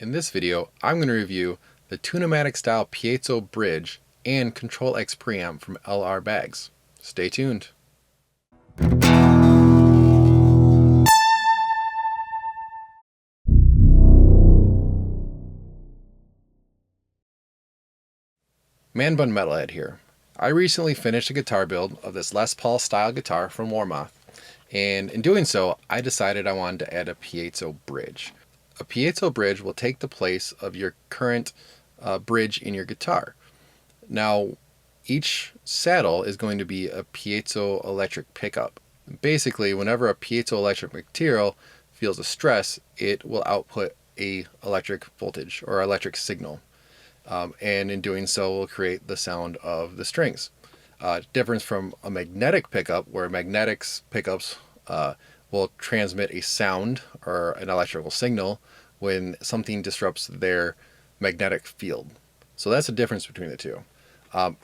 In this video, I'm going to review the Tunematic style piezo bridge and Control X preamp from LR Bags. Stay tuned. Man Bun Metalhead here. I recently finished a guitar build of this Les Paul style guitar from Warmoth, and in doing so, I decided I wanted to add a piezo bridge. A piezo bridge will take the place of your current bridge in your guitar. Now, each saddle is going to be a piezo electric pickup. Basically, whenever a piezoelectric material feels a stress, it will output a electric voltage or electric signal. And in doing so will create the sound of the strings. Difference from a magnetic pickup, where magnetics pickups will transmit a sound or an electrical signal when something disrupts their magnetic field. So that's the difference between the two.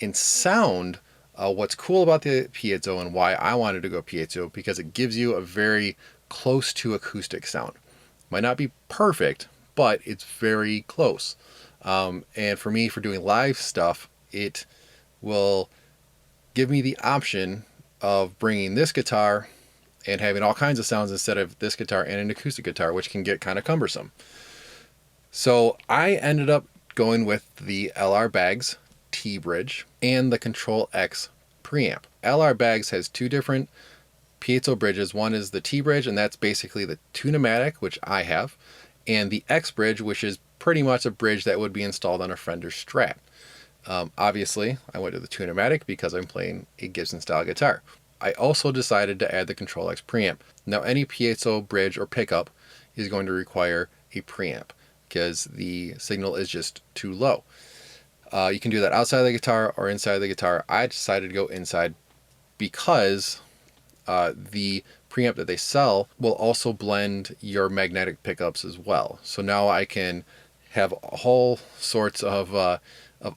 In sound, what's cool about the piezo and why I wanted to go piezo, because it gives you a very close to acoustic sound. Might not be perfect, but it's very close. And for me, for doing live stuff, it will give me the option of bringing this guitar and having all kinds of sounds instead of this guitar and an acoustic guitar, which can get kind of cumbersome. So I ended up going with the LR Bags T-Bridge and the Control X preamp. LR Bags has two different piezo bridges. One is the T-Bridge, and that's basically the Tunematic, which I have, and the X Bridge, which is pretty much a bridge that would be installed on a Fender Strat. Obviously, I went to the Tunematic because I'm playing a Gibson style guitar. I also decided to add the Control X preamp. Now, any piezo bridge or pickup is going to require a preamp because the signal is just too low. You can do that outside the guitar or inside the guitar. I decided to go inside because the preamp that they sell will also blend your magnetic pickups as well. So now I can have whole sorts of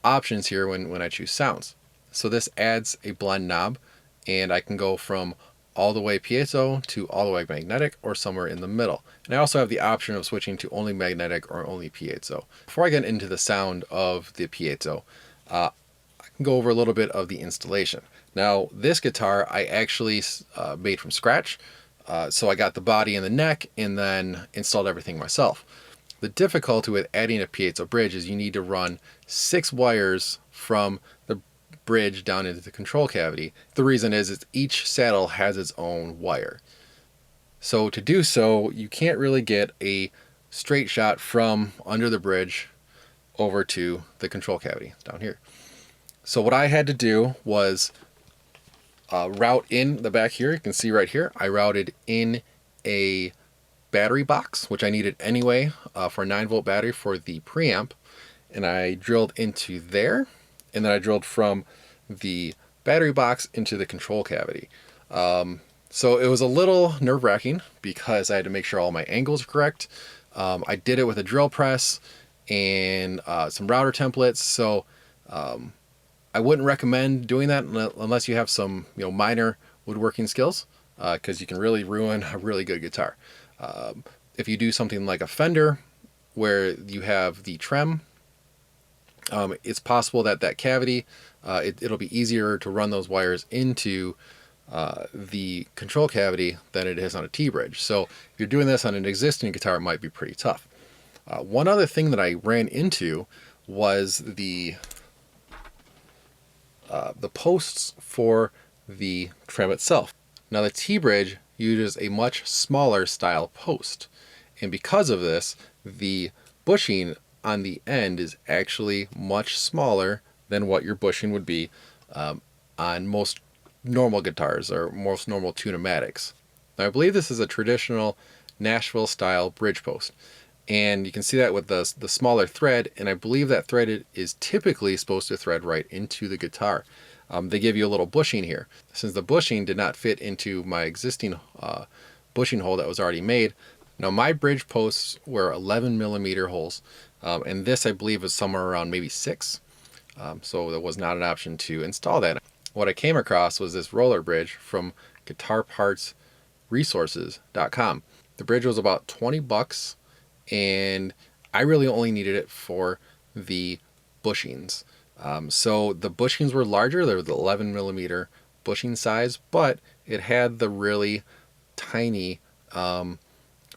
options here when I choose sounds. So this adds a blend knob, and I can go from all the way piezo to all the way magnetic or somewhere in the middle. And I also have the option of switching to only magnetic or only piezo. Before I get into the sound of the piezo, I can go over a little bit of the installation. Now, this guitar I actually made from scratch. So I got the body and the neck and then installed everything myself. The difficulty with adding a piezo bridge is you need to run 6 wires from the bridge down into the control cavity. The reason is each saddle has its own wire. So to do so, you can't really get a straight shot from under the bridge over to the control cavity down here. So what I had to do was route in the back here. You can see right here, I routed in a battery box, which I needed anyway for a 9-volt battery for the preamp, and I drilled into there, and then I drilled from the battery box into the control cavity. So it was a little nerve-wracking because I had to make sure all my angles are correct. I did it with a drill press and some router templates, so I wouldn't recommend doing that unless you have some minor woodworking skills, because you can really ruin a really good guitar. If you do something like a Fender where you have the trem, it's possible that cavity, it'll be easier to run those wires into the control cavity than it is on a T-bridge. So if you're doing this on an existing guitar, it might be pretty tough. One other thing that I ran into was the posts for the trem itself. Now, the T-bridge uses a much smaller style post, and because of this, the bushing on the end is actually much smaller than what your bushing would be on most normal guitars or most normal Tunematics. Now, I believe this is a traditional Nashville style bridge post, and you can see that with the smaller thread, and I believe that thread is typically supposed to thread right into the guitar. They give you a little bushing here. Since the bushing did not fit into my existing bushing hole that was already made, now my bridge posts were 11 millimeter holes, and this I believe was somewhere around maybe 6, so there was not an option to install that. What I came across was this roller bridge from guitarpartsresources.com. The bridge was about $20, and I really only needed it for the bushings. So the bushings were larger. They were the 11 millimeter bushing size, but it had the really tiny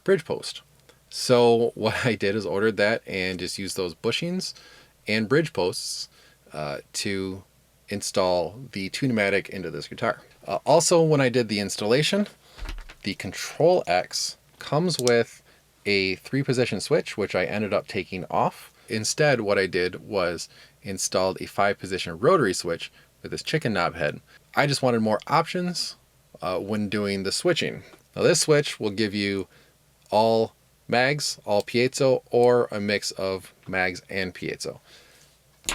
bridge post. So what I did is ordered that and just used those bushings and bridge posts to install the two-pneumatic into this guitar. Also, when I did the installation, the Control X comes with a 3-position switch, which I ended up taking off. Instead, what I did was installed a 5-position rotary switch with this chicken knob head. I just wanted more options when doing the switching. Now this switch will give you all mags, all piezo, or a mix of mags and piezo.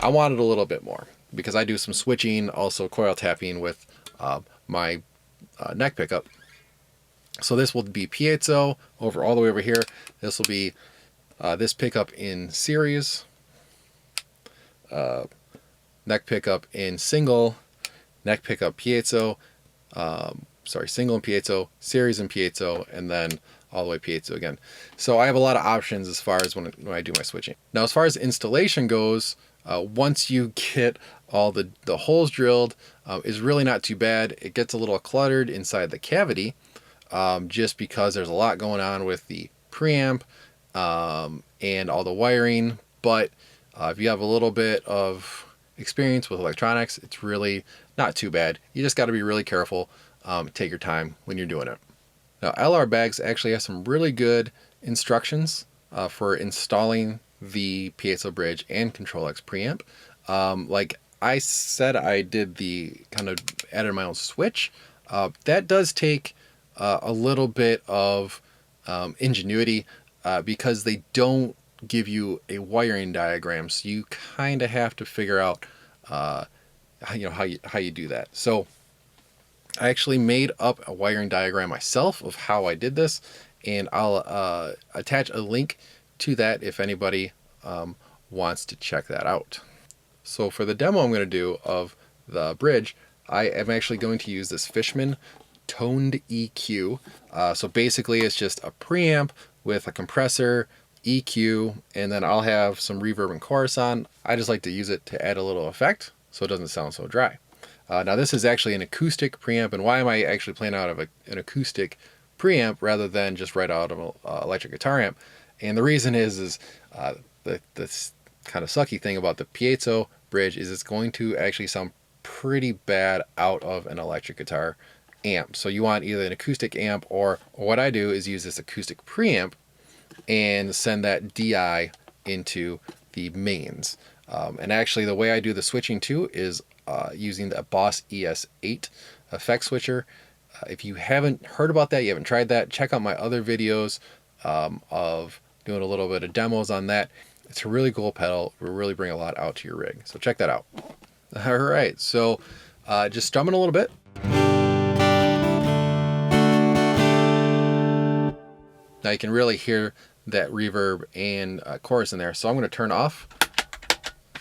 I wanted a little bit more because I do some switching, also coil tapping with my neck pickup. So this will be piezo over all the way over here. This will be this pickup in series, neck pickup in single, neck pickup piezo, single and piezo, series and piezo, and then all the way piezo again. So I have a lot of options as far as when I do my switching. Now, as far as installation goes, once you get all the holes drilled, is really not too bad. It gets a little cluttered inside the cavity, just because there's a lot going on with the preamp and all the wiring. But if you have a little bit of experience with electronics, it's really not too bad. You just got to be really careful. Take your time when you're doing it. Now, LR Bags actually has some really good instructions for installing the piezo bridge and Control X preamp. Like I said, I did the kind of added my own switch. That does take a little bit of ingenuity because they don't give you a wiring diagram, so you kind of have to figure out how you do that. So I actually made up a wiring diagram myself of how I did this, and I'll attach a link to that if anybody wants to check that out. So for the demo I'm going to do of the bridge, I am actually going to use this Fishman toned EQ. So basically it's just a preamp with a compressor, EQ, and then I'll have some reverb and chorus on. I just like to use it to add a little effect so it doesn't sound so dry. Now this is actually an acoustic preamp, and why am I actually playing out of an acoustic preamp rather than just right out of an electric guitar amp? And the reason is this kind of sucky thing about the piezo bridge is it's going to actually sound pretty bad out of an electric guitar amp. So you want either an acoustic amp, or what I do is use this acoustic preamp and send that DI into the mains. And actually the way I do the switching too is using the Boss ES8 effect switcher. If you haven't heard about that, you haven't tried that, check out my other videos of doing a little bit of demos on that. It's a really cool pedal. It will really bring a lot out to your rig. So check that out. All right, so just strumming a little bit. Now you can really hear that reverb and chorus in there. So I'm going to turn off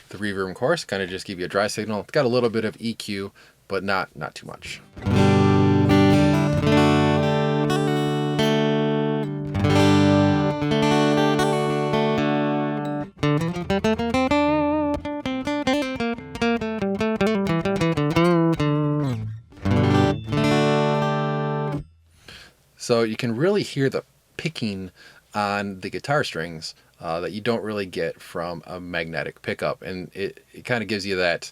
the reverb and chorus, kind of just give you a dry signal. It's got a little bit of EQ, but not too much. So you can really hear the picking on the guitar strings that you don't really get from a magnetic pickup, and it kind of gives you that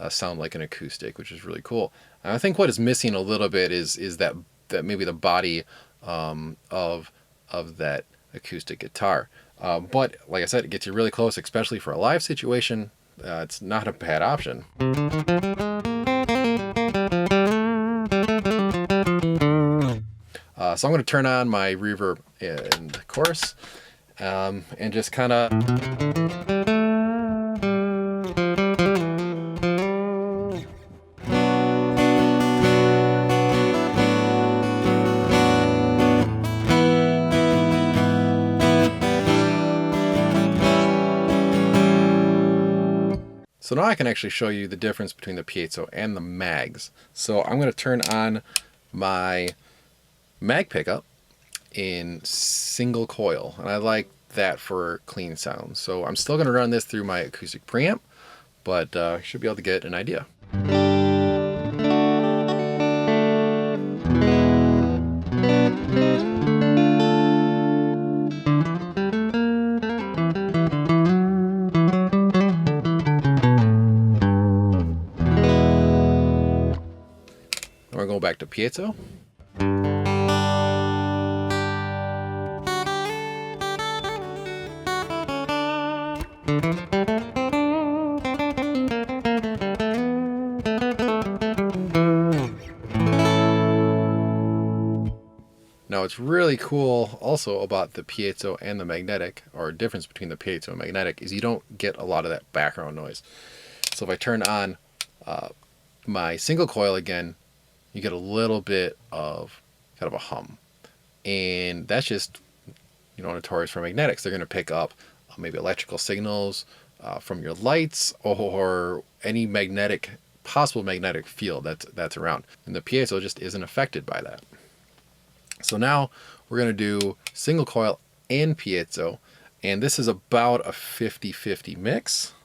sound like an acoustic, which is really cool. And I think what is missing a little bit is that maybe the body of that acoustic guitar. But like I said, it gets you really close, especially for a live situation. It's not a bad option. So I'm going to turn on my reverb and chorus and just kind of So now I can actually show you the difference between the piezo and the mags. So I'm going to turn on my mag pickup in single coil, and I like that for clean sounds. So I'm still going to run this through my acoustic preamp, but should be able to get an idea. We're going back to piezo. Now what's really cool also about the piezo and the magnetic, or difference between the piezo and magnetic, is you don't get a lot of that background noise. So if I turn on my single coil again, you get a little bit of kind of a hum. And that's just, notorious for magnetics. They're going to pick up maybe electrical signals from your lights or any possible magnetic field that's around. And the piezo just isn't affected by that. So now we're going to do single coil and piezo, and this is about a 50-50 mix.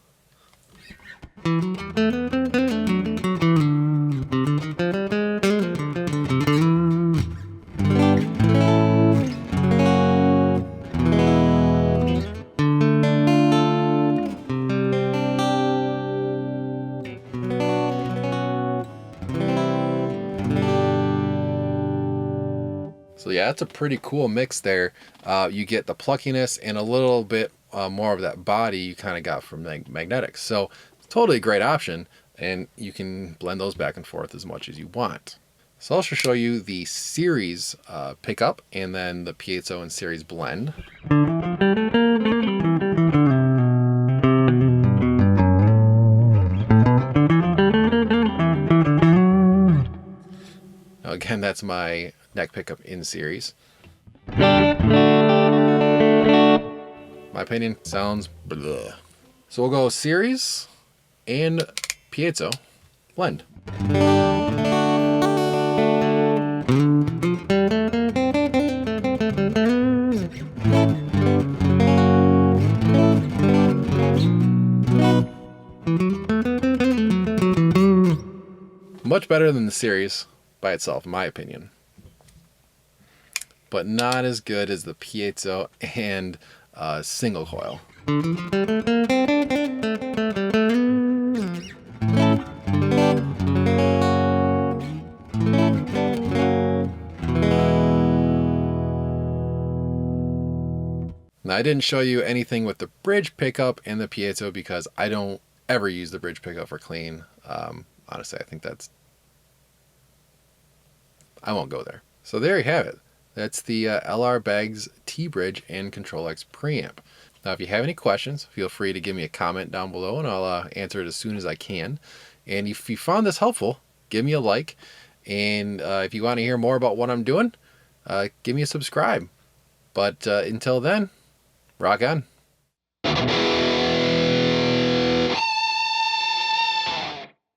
So yeah, that's a pretty cool mix there. You get the pluckiness and a little bit more of that body you kind of got from magnetics. So it's totally a great option, and you can blend those back and forth as much as you want. So I'll show you the series pickup and then the piezo and series blend. Now again, that's my neck pickup in series. My opinion, sounds blah. So we'll go series and piezo blend. Much better than the series by itself, in my opinion, but not as good as the piezo and single coil. Now I didn't show you anything with the bridge pickup and the piezo because I don't ever use the bridge pickup for clean. Honestly, I think I won't go there. So there you have it. That's the LR Baggs T-Bridge and Control-X preamp. Now, if you have any questions, feel free to give me a comment down below, and I'll answer it as soon as I can. And if you found this helpful, give me a like. And if you want to hear more about what I'm doing, give me a subscribe. But until then, rock on.